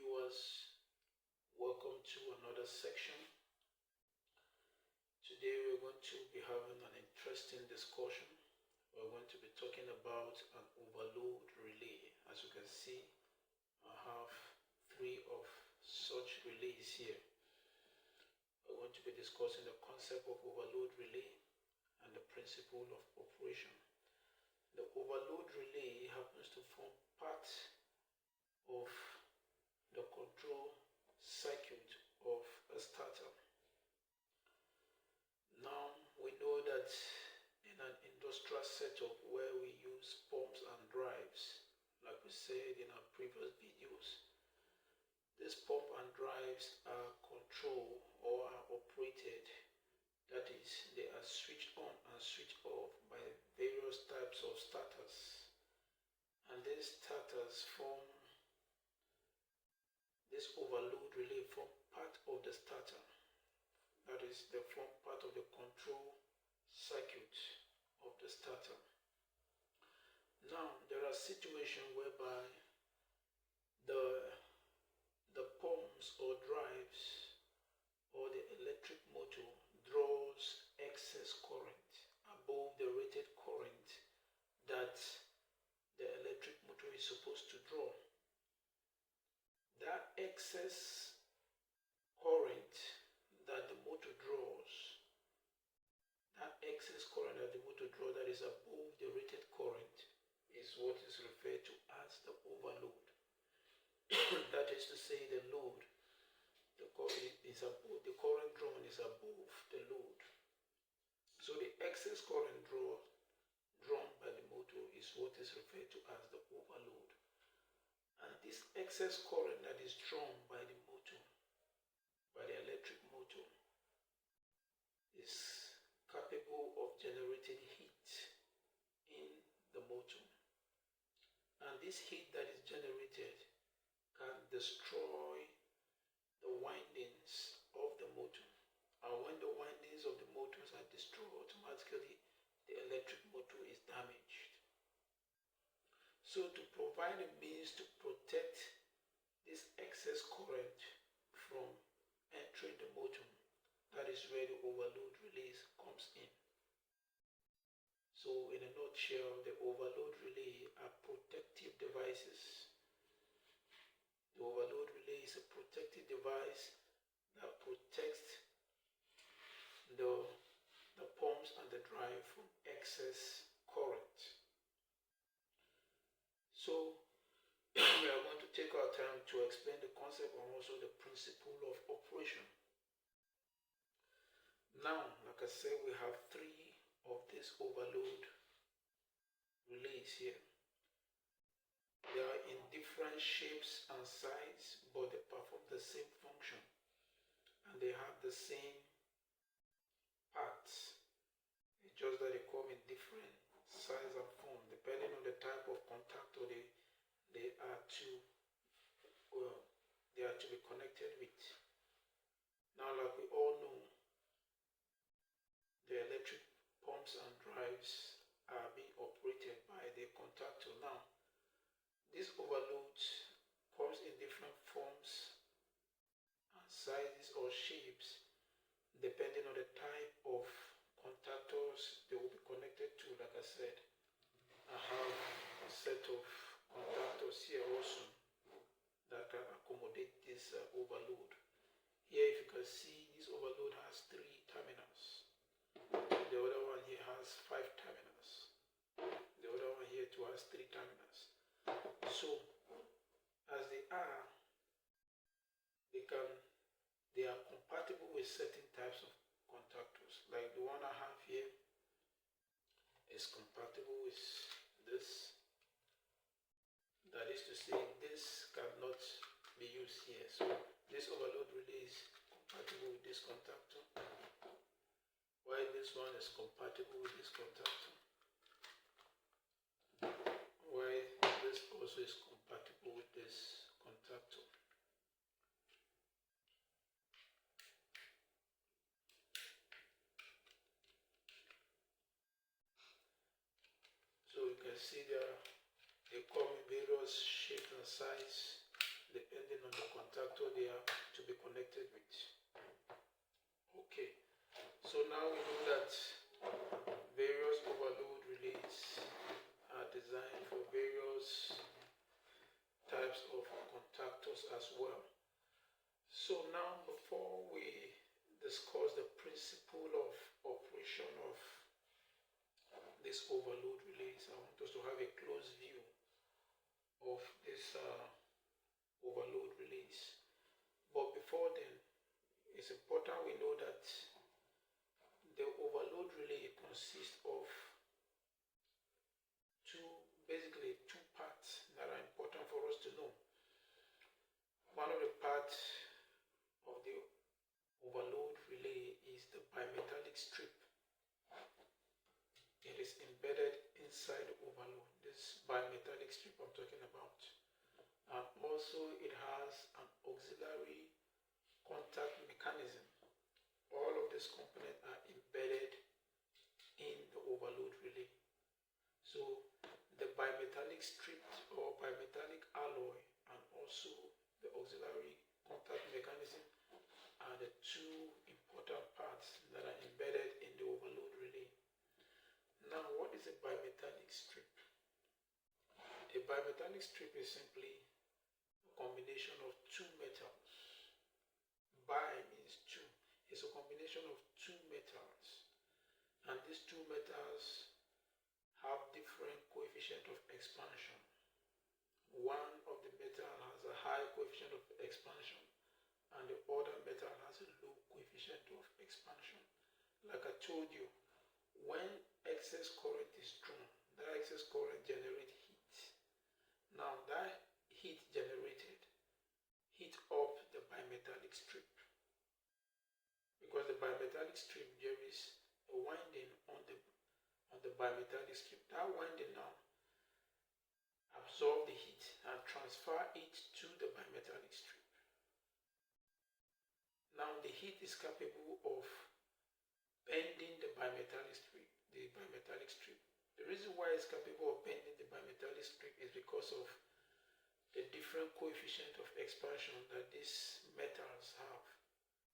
viewers, welcome to another section. Today we're going to be having an interesting discussion. We're going to be talking about an overload relay. As you can see, I have three of such relays here. We're going to be discussing the concept of overload relay and the principle of operation. The overload relay happens to form part of the control circuit of a starter. Now we know that in an industrial setup where we use pumps and drives, like we said in our previous videos, these pump and drives are controlled or are operated, that is, they are switched on and switched off by various types of starters, and these starters form this overload relay form part of the starter. That is, they form part of the control circuit of the starter. Now, there are situations whereby the pumps or drives or the electric motor draws excess current above the rated current that the electric motor is supposed to draw. That excess current that the motor draws, that is above the rated current, is what is referred to as the overload. That is to say, the load, the current drawn is above the load. So the excess current drawn by the motor is what is referred to as the overload. And this excess current that is drawn by the motor, by the electric motor, is capable of generating heat in the motor. And this heat that is generated can destroy the windings of the motor. And when the windings of the motors are destroyed, automatically the electric motor is damaged. So to provide a means to protect this excess current from entering the motor, that is where the overload relay comes in. So in a nutshell, the overload relay are protective devices. The overload relay is a protective device that protects the pumps and the drive from excess current. So we are going to take our time to explain the concept and also the principle of operation. Now, like I said, we have three of these overload relays here. They are in different shapes and sizes, but they perform the same function, and they have the same parts. It's just that they come in different size and form depending on the type of contactor they are to be connected with. Now, like we all know, the electric pumps and drives are being operated by the contactor. Now, this overload comes in different forms and sizes or shapes depending on the type of contactors they will be connected to. Like I said, I have a set of contactors here also that can accommodate this overload. Here, if you can see, this overload has 3 terminals. The other one here has 5 terminals. The other one here too has 3 terminals. So, as they are compatible with certain types of contactors. Like the one I have here is compatible with this. That is to say, this cannot be used here. So this overload relay is compatible with this contactor, while this one is compatible with this contactor, while this also is compatible with this contactor. So you can see they come in various shape and size depending on the connected with. Okay, so now we know that various overload relays are designed for various types of contactors as well. So now before we discuss the principle of operation of this overload relays, I want us to have a close view of this overload relays. But before then, it's important we know that the overload relay consists of basically two parts that are important for us to know. One of the parts of the overload relay is the bimetallic strip. It is embedded inside the overload, this bimetallic strip I'm talking about. And also it has an auxiliary contact mechanism. All of these components are embedded in the overload relay. So the bimetallic strip or bimetallic alloy and also the auxiliary contact mechanism are the two important parts that are embedded in the overload relay. Now, what is a bimetallic strip? A bimetallic strip is simply a combination of two metals. Bi means two. It's a combination of two metals. And these two metals have different coefficient of expansion. One of the metal has a high coefficient of expansion and the other metal has a low coefficient of expansion. Like I told you, when excess current is drawn, that excess current generates heat. Now that heat generated heat up the bimetallic strip. Because the bimetallic strip, there is a winding on the bimetallic strip. That winding now absorb the heat and transfer it to the bimetallic strip. Now the heat is capable of bending the bimetallic strip. The reason why it's capable of bending the bimetallic strip is because of the different coefficient of expansion that these metals have.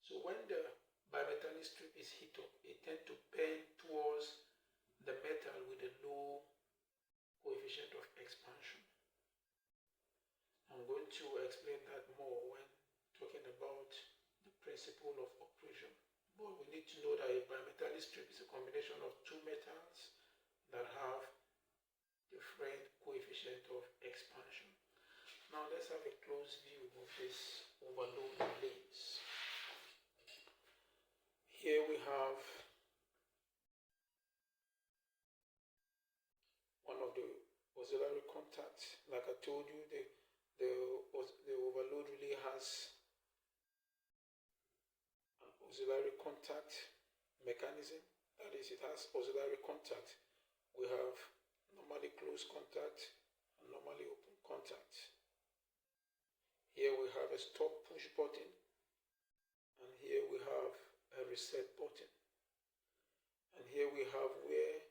So when the bimetallic strip is heated up, it tends to bend towards the metal with a low coefficient of expansion. I'm going to explain that more when talking about the principle of operation. But we need to know that a bimetallic strip is a combination of two metals that have different coefficient of expansion. Now let's have a close view of this overload relays. Here we have one of the auxiliary contacts. Like I told you, the overload relay has an auxiliary contact mechanism. That is, it has auxiliary contact. We have normally closed contact and normally open contact. Here we have a stop push button, and here we have a reset button. And here we have where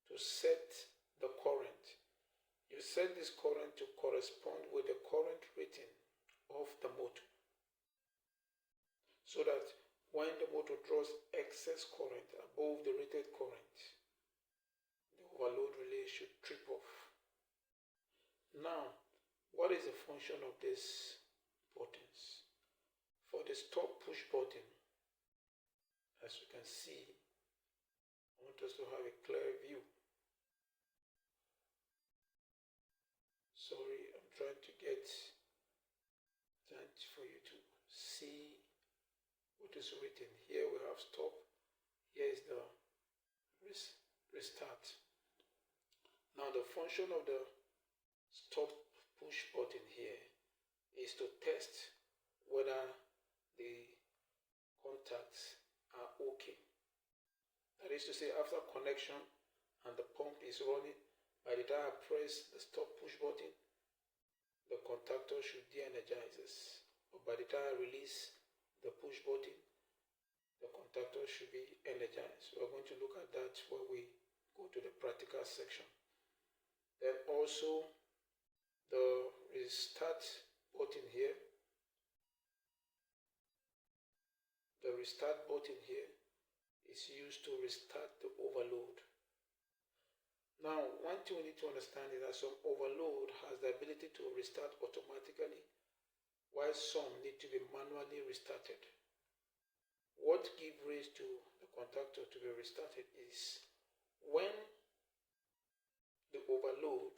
to set the current. You set this current to correspond with the current rating of the motor, so that when the motor draws excess current above the rated current, the overload relay should trip off. Now, what is the function of these buttons? For the stop push button, as you can see, I want us to have a clear view. Sorry, I'm trying to get time for you to see what is written. Here we have stop. Here is the restart. Now the function of the stop push button here is to test whether the contacts are okay. That is to say, after connection and the pump is running, by the time I press the stop push button, the contactor should de-energize. But by the time I release the push button, the contactor should be energized. We're going to look at that when we go to the practical section. Then also the restart button here restart button here is used to restart the overload. Now, one thing we need to understand is that some overload has the ability to restart automatically, while some need to be manually restarted. What gives rise to the contactor to be restarted is when the overload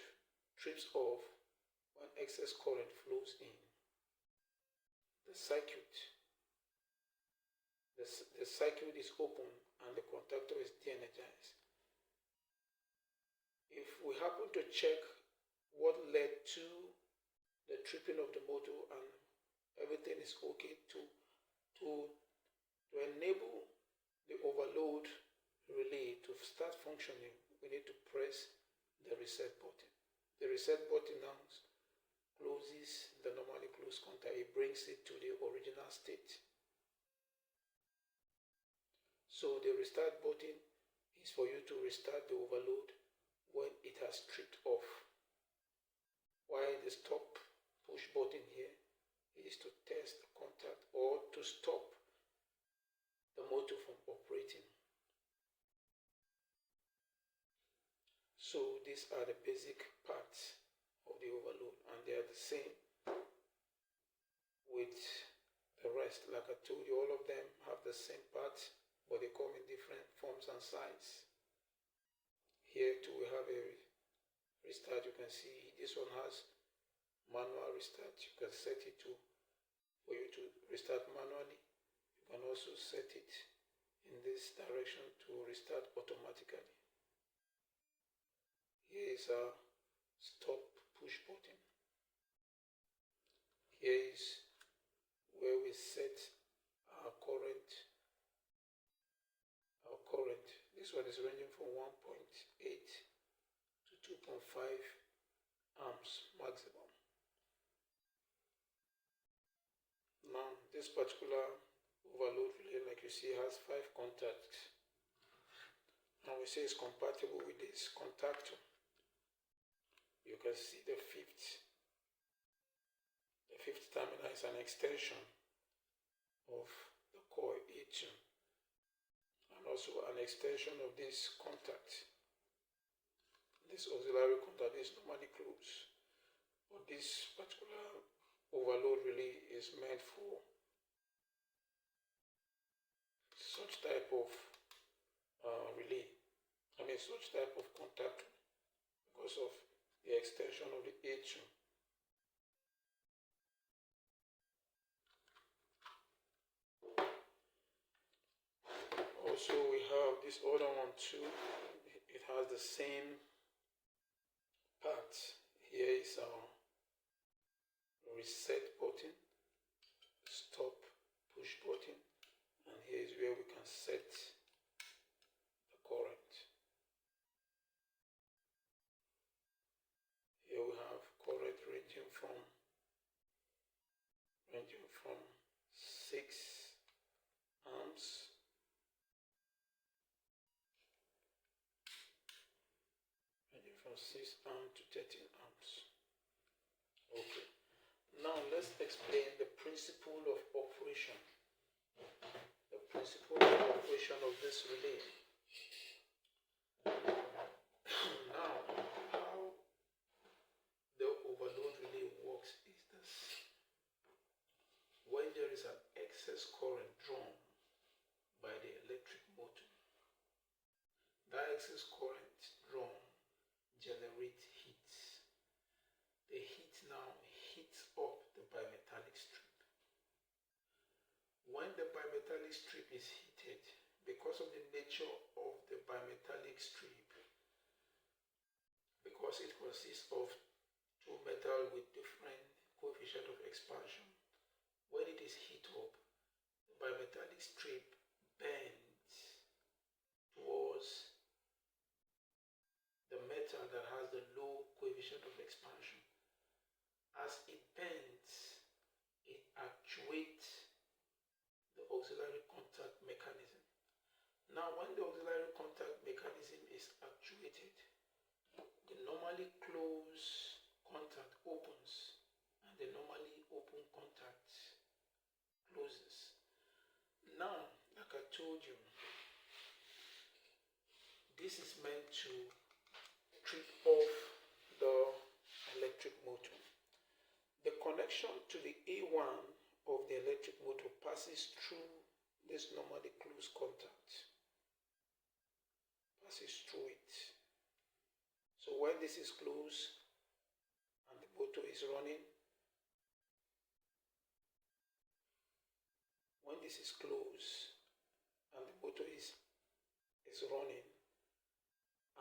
trips off, when excess current flows in. The circuit is open and the contactor is de-energized. If we happen to check what led to the tripping of the motor and everything is okay to enable the overload relay to start functioning, we need to press the reset button. The reset button now closes the normally closed contact. It brings it to the original state. So the restart button is for you to restart the overload when it has tripped off, while the stop push button here is to test the contact or to stop the motor from operating. So these are the basic parts of the overload, and they are the same with the rest. Like I told you, all of them have the same parts, but they come in different forms and sizes. Here too we have a restart. You can see this one has manual restart. You can set it for you to restart manually. You can also set it in this direction to restart automatically. Here is a stop push button. Here is where we set our current. This one is ranging from 1.8 to 2.5 amps maximum. Now this particular overload relay, like you see, has 5 contacts. Now we say it's compatible with this contactor. You can see the fifth terminal is an extension of the coil E2, and also an extension of this contact. This auxiliary contact is normally closed, but this particular overload relay is meant for such type of such type of contact, because of the extension of the E2. Also we have this other one too. It has the same part. Here is our reset button, stop push button, and here is where we can set the current. Here we have current ranging from 6 amps from 6 amps to 13 amps. Okay. Now let's explain the principle of operation. The principle of operation of this relay. Now, how the overload relay works is this. When there is an excess current drawn by the electric motor, that excess current drawn generates heat. The heat now heats up the bimetallic strip. When the bimetallic strip is heated, because of the nature of the bimetallic strip, because it consists of two metals with different coefficient of expansion, when it is heated up, the bimetallic strip bends towards the metal that has the low coefficient of expansion. As it bends, it actuates the auxiliary contact mechanism. Now, when the auxiliary contact mechanism is actuated, the normally closed contact opens and the normally open contact closes. Now, told you, this is meant to trip off the electric motor. The connection to the A1 of the electric motor passes through this normally closed contact. Passes through it. So when this is closed and the motor is running, when this is closed and the motor is running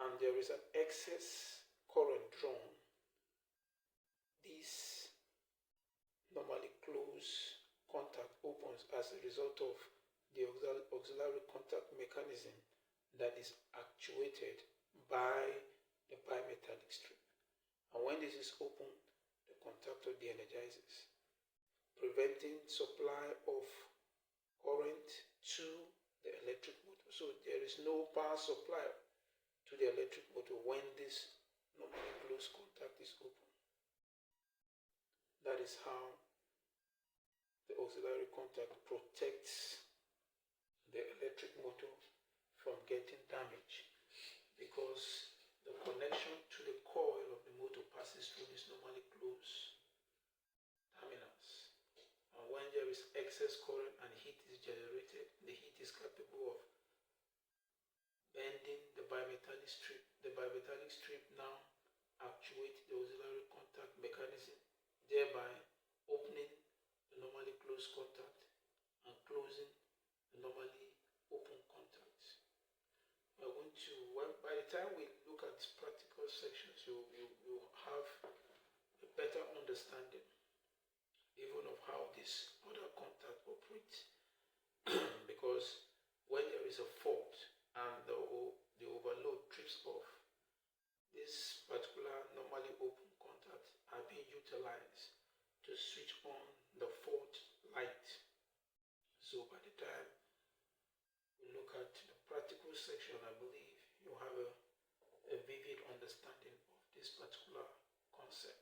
and there is an excess current drawn, this normally closed contact opens as a result of the auxiliary contact mechanism that is actuated by the bimetallic strip. And when this is open, the contactor de-energizes, preventing supply of current to the electric motor. So there is no power supply to the electric motor when this normally closed contact is open. That is how the auxiliary contact protects the electric motor from getting damaged, because the connection to the coil of the motor passes through this normally closed terminals. And when there is excess current and heat is generated, the heat is capable of bending the bimetallic strip. The bimetallic strip now actuates the auxiliary contact mechanism, thereby opening the normally closed contact and closing the normally open contact. We're going to, by the time we look at practical sections, you have a better understanding even of how this other contact operates. Because when there is a fault and the overload trips off, this particular normally open contact are being utilized to switch on the fault light. So by the time we look at the practical section, I believe you have a vivid understanding of this particular concept.